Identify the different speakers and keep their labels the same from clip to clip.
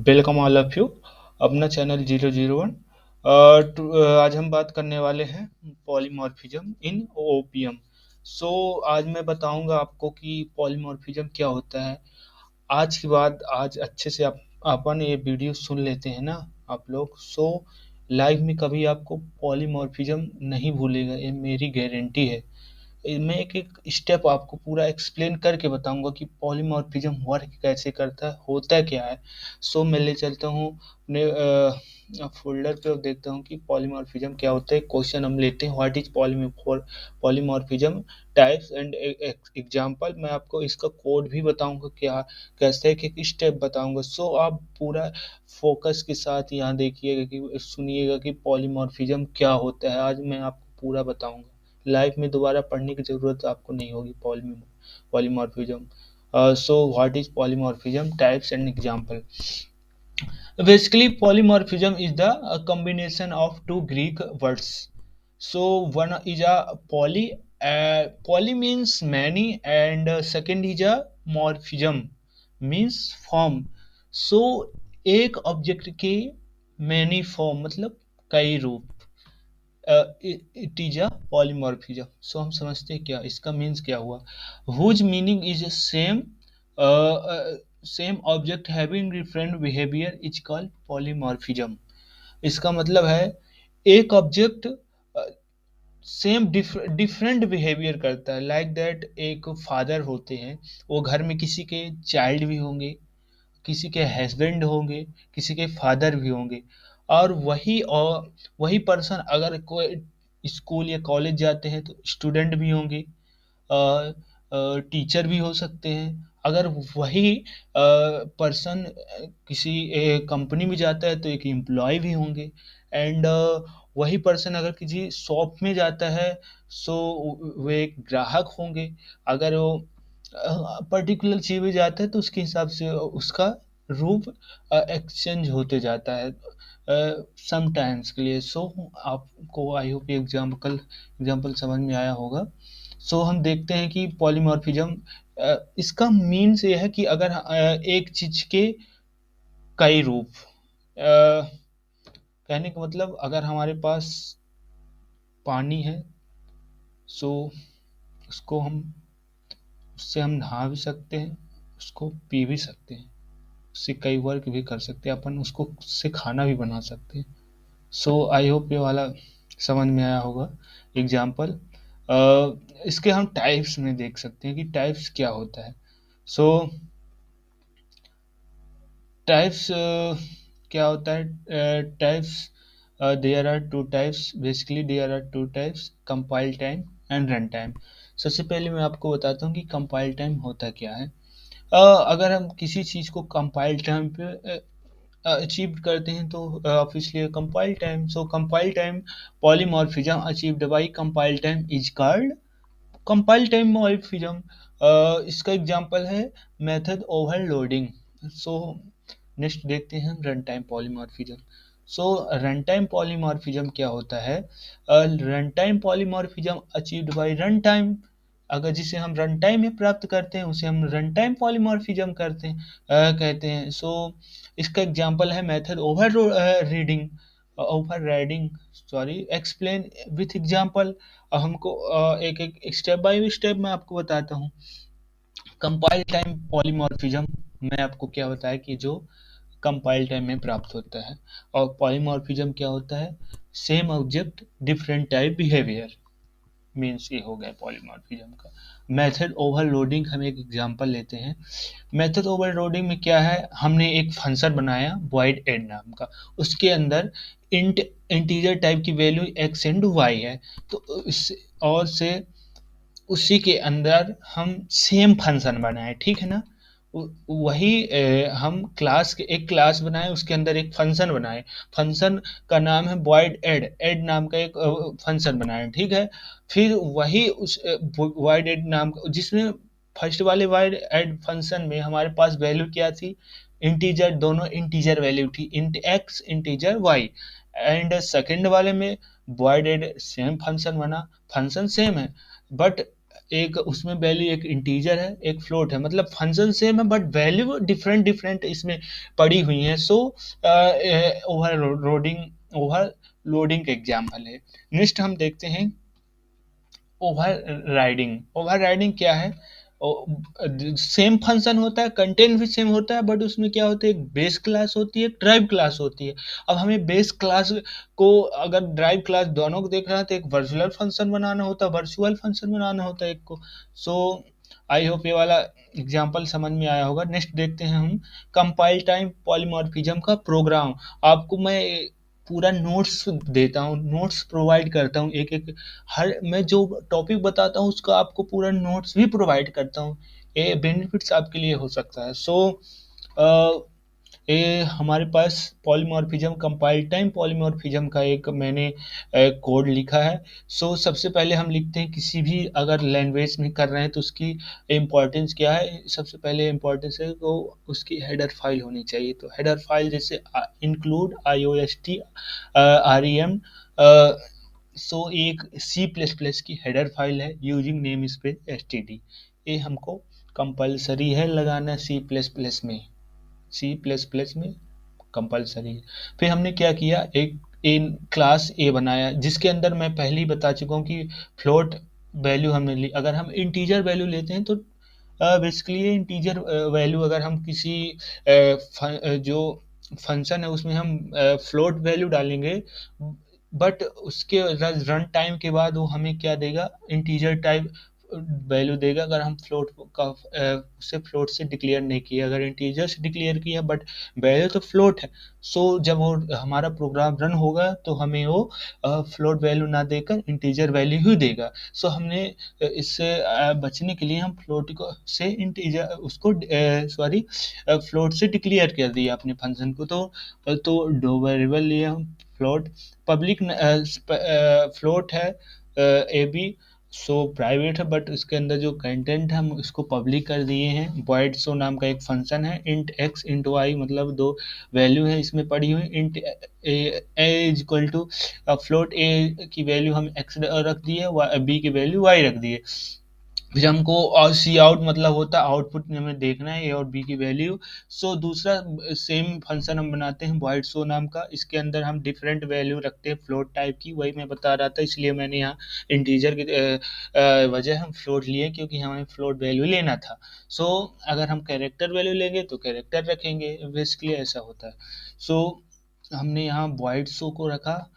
Speaker 1: Welcome all of you अपना channel 001। आज हम बात करने वाले हैं पॉलीमॉर्फिज्म इन ओपीएम। आज मैं बताऊंगा आपको कि पॉलीमॉर्फिज्म क्या होता है। आज की बात आज अच्छे से आप अपन ये वीडियो सुन लेते हैं ना आप लोग। लाइफ में कभी आपको पॉलीमॉर्फिज्म नहीं भूलेगा, ये मेरी गारंटी है। मैं एक एक स्टेप आपको पूरा एक्सप्लेन करके बताऊंगा कि पॉलीमॉर्फिज्म वर्क कैसे करता है, होता क्या है। मैं ले चलता हूँ अपने फोल्डर पे और देखता हूँ कि पॉलीमॉर्फिज्म क्या होता है। क्वेश्चन हम लेते हैं, what is polymorphism types and example. मैं आपको इसका कोड भी बताऊंगा क्या कैसे, एक एक स्टेप बताऊंगा। आप पूरा फोकस के साथ यहाँ देखिएगा कि सुनिएगा कि पॉलीमॉर्फिज्म क्या होता है। आज मैं आपको पूरा बताऊंगा, लाइफ में दोबारा पढ़ने की जरूरत आपको नहीं होगी। Polymorphism what is polymorphism types and example. Basically, polymorphism is the combination of two Greek words. One is a poly. Poly means many, and second is a morphism means form. एक object के many form मतलब कई रूप, it is a polymorphism. हम समझते हैं क्या इसका मीन्स क्या हुआ। Whose meaning is same, same object having different behaviour is called polymorphism. इसका मतलब है एक ऑब्जेक्ट सेम डिफरेंट बिहेवियर करता है। लाइक दैट एक फादर होते हैं, वो घर में किसी के चाइल्ड भी होंगे, किसी के हस्बैंड होंगे, किसी के फादर भी होंगे। और वही पर्सन अगर कोई स्कूल या कॉलेज जाते हैं तो स्टूडेंट भी होंगे, टीचर भी हो सकते हैं। अगर वही पर्सन किसी कंपनी में जाता है तो एक एम्प्लॉय भी होंगे। एंड वही पर्सन अगर किसी शॉप में जाता है सो वे एक ग्राहक होंगे। अगर वो पर्टिकुलर चीज में जाता है तो उसके हिसाब से उसका रूप एक्सचेंज होते जाता है समटाइम्स के लिए। आपको आई होप एग्जाम्पल समझ में आया होगा। हम देखते हैं कि पॉलीमॉर्फिज्म इसका मीन्स ये है कि अगर एक चीज के कई रूप, कहने का मतलब अगर हमारे पास पानी है सो उसको हम उससे हम नहा भी सकते हैं, उसको पी भी सकते हैं, उससे कई वर्क भी कर सकते हैं, अपन उसको उससे खाना भी बना सकते हैं। आई होप ये वाला समझ में आया होगा एग्जाम्पल। इसके हम टाइप्स में देख सकते हैं कि टाइप्स क्या होता है। सो टाइप्स क्या होता है। Types there are two types, basically there are two types, compile time and run time. सबसे पहले मैं आपको बताता हूँ कि कंपाइल टाइम होता क्या है। अगर हम किसी चीज़ को कंपाइल टाइम पे अचीव करते हैं तो obviously compile time. Compile time polymorphism achieved by compile time is called compile time morphism. इसका एग्जांपल है मेथड ओवरलोडिंग। सो नेक्स्ट देखते हैं run time polymorphism. Run time polymorphism क्या होता है। Run time polymorphism achieved by run time, अगर जिसे हम रन टाइम में प्राप्त करते हैं उसे हम रन टाइम पॉलीमॉर्फिज्म कहते हैं। इसका एग्जांपल है method over reading over riding, sorry, explain with example. हमको एक एक स्टेप बाय स्टेप मैं आपको बताता हूँ। कंपाइल टाइम पॉलीमॉर्फिज्म मैं आपको क्या बताया कि जो कंपाइल टाइम में प्राप्त होता है। और पॉलीमॉर्फिज्म क्या होता है, same object different type behaviour, means ये हो गया पॉलीमॉर्फिज्म का। मेथड ओवरलोडिंग हम एक एग्जांपल लेते हैं। मेथड ओवरलोडिंग में क्या है, हमने एक फंक्शन बनाया वॉइड एड नाम का, उसके अंदर इंटीजर टाइप की वैल्यू एक्स एंड वाई है। तो से उसी के अंदर हम सेम फंक्शन बनाए, ठीक है ना। वही हम एक क्लास बनाए, उसके अंदर एक फंक्शन बनाए। फंक्शन का नाम है वॉइड एड, एड नाम का एक फंक्शन बनाए, ठीक है। फिर वही उस वॉइड एड नाम का, जिसमें फर्स्ट वाले वॉइड एड फंक्शन में हमारे पास वैल्यू क्या थी, इंटीजर, दोनों इंटीजर वैल्यू थी, int X integer Y. And second वाले में वॉइड एड सेम फंक्शन बना, फंक्शन सेम है, बट एक उसमें वैल्यू एक इंटीजर है, एक फ्लोट है, मतलब फंक्शन सेम है बट वैल्यू डिफरेंट डिफरेंट इसमें पड़ी हुई हैं। सो ओवरलोडिंग का एग्जाम्पल है। नेक्स्ट हम देखते हैं ओवर राइडिंग। ओवर राइडिंग क्या है? सेम फंक्शन होता है, कंटेंट भी सेम होता है, बट उसमें क्या होता है, एक बेस क्लास होती है, एक ड्राइव क्लास होती है। अब हमें बेस क्लास को, अगर ड्राइव क्लास दोनों को देखना है तो एक वर्चुअल फंक्शन बनाना होता है, वर्चुअल फंक्शन बनाना होता है एक को। सो आई होप ये वाला एग्जाम्पल समझ में आया होगा। नेक्स्ट देखते हैं हम कंपाइल टाइम पॉलीमॉर्फिज्म का प्रोग्राम। आपको मैं पूरा नोट्स देता हूँ, नोट्स प्रोवाइड करता हूँ, एक एक हर मैं जो टॉपिक बताता हूँ उसका आपको पूरा नोट्स भी प्रोवाइड करता हूँ। ये बेनिफिट्स आपके लिए हो सकता है। सो ये हमारे पास पॉलीमॉर्फिज्म, कंपाइल टाइम पॉलीमॉर्फिज्म का एक मैंने कोड लिखा है। सो सबसे पहले हम लिखते हैं, किसी भी अगर लैंग्वेज में कर रहे हैं तो उसकी इम्पोर्टेंस क्या है। सबसे पहले इम्पोर्टेंस है तो उसकी हेडर फाइल होनी चाहिए। तो हेडर फाइल जैसे इंक्लूड IOST REM। सो एक C++ की हेडर फाइल है यूजिंग नेम स्पेस std। ये हमको कंपलसरी है लगाना C++ में कंपलसरी है। फिर हमने क्या किया, एक क्लास ए बनाया जिसके अंदर मैं पहले ही बता चुका हूँ कि फ्लोट वैल्यू हमने ली। अगर हम इंटीजर वैल्यू लेते हैं तो बेसिकली ये इंटीजर वैल्यू अगर हम किसी जो फंक्शन है उसमें हम फ्लोट वैल्यू डालेंगे, बट उसके रन टाइम के बाद वो हमें क्या देगा, इंटीजर टाइप वैल्यू देगा। अगर हम फ्लोट का उसे फ्लोट से डिक्लेयर नहीं किया, अगर इंटीजर से डिक्लेयर किया बट वैल्यू तो फ्लोट है। सो जब वो हमारा प्रोग्राम रन होगा तो हमें वो फ्लोट वैल्यू ना देकर इंटीजर वैल्यू ही देगा। सो हमने इससे बचने के लिए हम फ्लोट को से इंटीजर उसको सॉरी फ्लोट से डिक्लेयर कर दिया अपने फंक्शन को। तो दो वेरिएबल लिए हम, फ्लोट पब्लिक फ्लोट है ए बी। सो प्राइवेट है बट इसके अंदर जो कंटेंट है हम इसको पब्लिक कर दिए हैं। void show नाम का एक फंक्शन है, इंट x इंट y, मतलब दो वैल्यू है इसमें पड़ी हुई। Int a is equal to float a की वैल्यू हम x रख दिए, b की वैल्यू y रख दिए। फिर हमको और सी आउट मतलब होता है आउटपुट में हमें देखना है ए और बी की वैल्यू। सो दूसरा सेम फंक्शन हम बनाते हैं void show नाम का। इसके अंदर हम डिफरेंट वैल्यू रखते हैं फ्लोट टाइप की, वही मैं बता रहा था, इसलिए मैंने यहाँ इंटीजर की वजह हम फ्लोट लिए क्योंकि हमें फ्लोट वैल्यू लेना था। सो अगर हम कैरेक्टर वैल्यू लेंगे तो कैरेक्टर रखेंगे, बेसिकली ऐसा होता है। सो हमने यहाँ void show को रखा,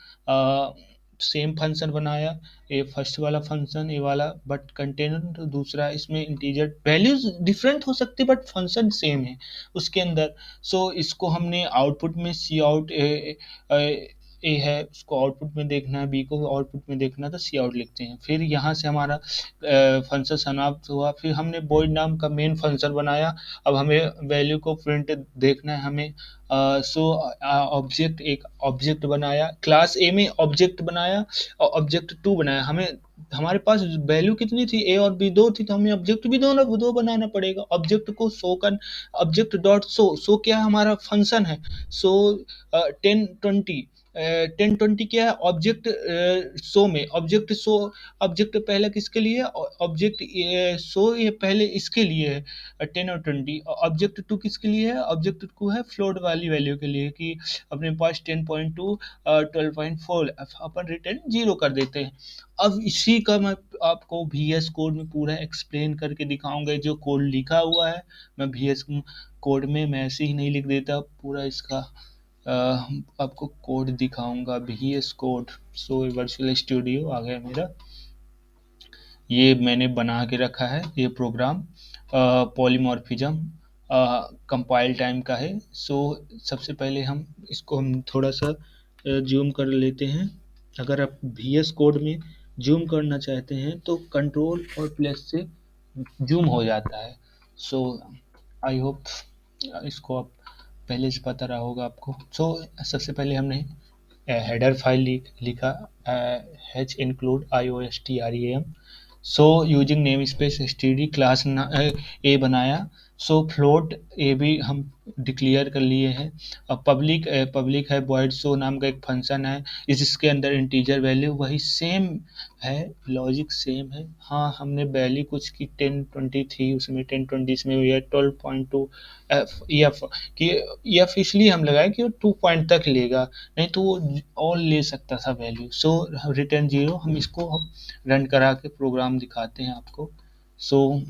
Speaker 1: सेम फंक्शन बनाया, ये फर्स्ट वाला फंक्शन ये वाला, बट कंटेनर दूसरा, इसमें इंटीजर वैल्यूज डिफरेंट हो सकती है बट फंक्शन सेम है उसके अंदर। सो इसको हमने आउटपुट में सी आउट ए है, उसको आउटपुट में देखना है, बी को आउटपुट में देखना है तो सी आउट लिखते हैं। फिर यहाँ से हमारा फंक्शन समाप्त हुआ। फिर हमने void नाम का मेन फंक्शन बनाया। अब हमें वैल्यू को प्रिंट देखना है हमें। सो ऑब्जेक्ट, एक ऑब्जेक्ट बनाया क्लास ए में, ऑब्जेक्ट बनाया और ऑब्जेक्ट 2 बनाया। हमें हमारे पास वैल्यू कितनी थी, ए और बी दो थी, तो हमें ऑब्जेक्ट भी दो बनाना पड़ेगा। ऑब्जेक्ट को शो कर, ऑब्जेक्ट डॉट शो, शो क्या है, हमारा फंक्शन है। सो 1020 1020 क्या है, ऑब्जेक्ट शो में, ऑब्जेक्ट शो, ऑब्जेक्ट पहले किसके लिए, ऑब्जेक्ट शो ये पहले इसके लिए है 10 और 20। ऑब्जेक्ट 2 किसके लिए है, ऑब्जेक्ट 2 है फ्लोट वाली वैल्यू के लिए कि अपने पास 10.2 12.4 अपन रिटर्न 0 कर देते हैं। अब इसी का मैं आपको VS कोड में पूरा एक्सप्लेन करके दिखाऊंगा। जो कोड लिखा हुआ है मैं VS कोड में मैं ऐसे ही नहीं लिख देता, पूरा इसका आपको कोड दिखाऊंगा, VS code. So virtual studio आ गया मेरा, ये मैंने बना के रखा है ये प्रोग्राम। पॉलीमॉर्फिज्म कंपाइल टाइम का है। सो सबसे पहले हम इसको हम थोड़ा सा जूम कर लेते हैं। अगर आप VS कोड में जूम करना चाहते हैं तो कंट्रोल और प्लस से जूम हो जाता है। सो आई होप इसको आप पहले से पता रहा होगा आपको। सो सबसे पहले हमने हेडर फाइल लिखा h include IOSTREM। So using name space std class ए बनाया, सो फ्लोट ये भी हम डिक्लेयर कर लिए हैं। अब पब्लिक है void show नाम का एक फंक्शन है, जिसके अंदर इंटीजर वैल्यू वही सेम है, लॉजिक सेम है। हाँ, हमने वैल्यू कुछ की 1023 उसमें 1020 इसमें हुई है 12.2 एफ कि एफ इसलिए हम लगाए कि वो 2 पॉइंट तक लेगा, नहीं तो वो और ले सकता था वैल्यू। सो रिटर्न 0 हम इसको रन करा के प्रोग्राम दिखाते हैं आपको। सो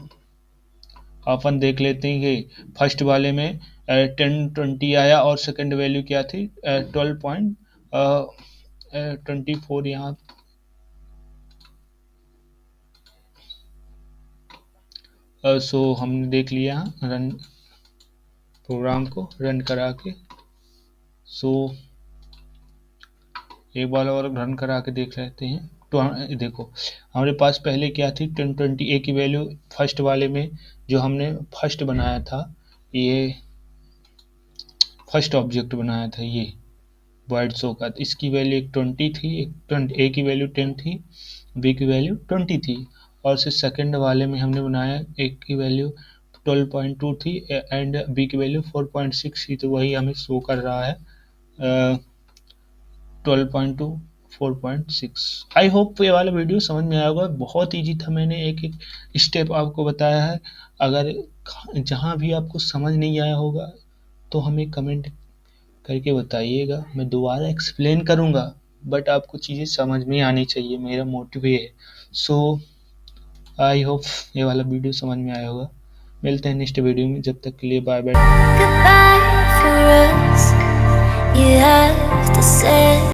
Speaker 1: अपन देख लेते हैं कि फर्स्ट वाले में 1020 आया और सेकंड वैल्यू क्या थी 12.24 यहाँ। सो हमने देख लिया रन प्रोग्राम को रन करा के। सो एक बार और रन करा के देख लेते हैं। तो देखो हमारे पास पहले क्या थी 1020 ए की वैल्यू फर्स्ट वाले में जो हमने फर्स्ट बनाया था, ये फर्स्ट ऑब्जेक्ट बनाया था ये वाइड शो का, इसकी वैल्यू एक 20 थी, एक ए की वैल्यू 10 थी, बी की वैल्यू 20 थी। और से सेकंड वाले में हमने बनाया एक की वैल्यू 12.2 थी एंड बी की वैल्यू 4.6 थी, तो वही हमें शो कर रहा है 12.2 4.6। आई होप ये वाला वीडियो समझ में आया होगा। बहुत ईजी था, मैंने एक एक स्टेप आपको बताया है। अगर जहाँ भी आपको समझ नहीं आया होगा तो हमें कमेंट करके बताइएगा, मैं दोबारा एक्सप्लेन करूँगा, बट आपको चीज़ें समझ में आनी चाहिए, मेरा मोटिव ये है। सो आई होप ये वाला वीडियो समझ में आया होगा। मिलते हैं नेक्स्ट वीडियो में, जब तक के लिए बाय बाय।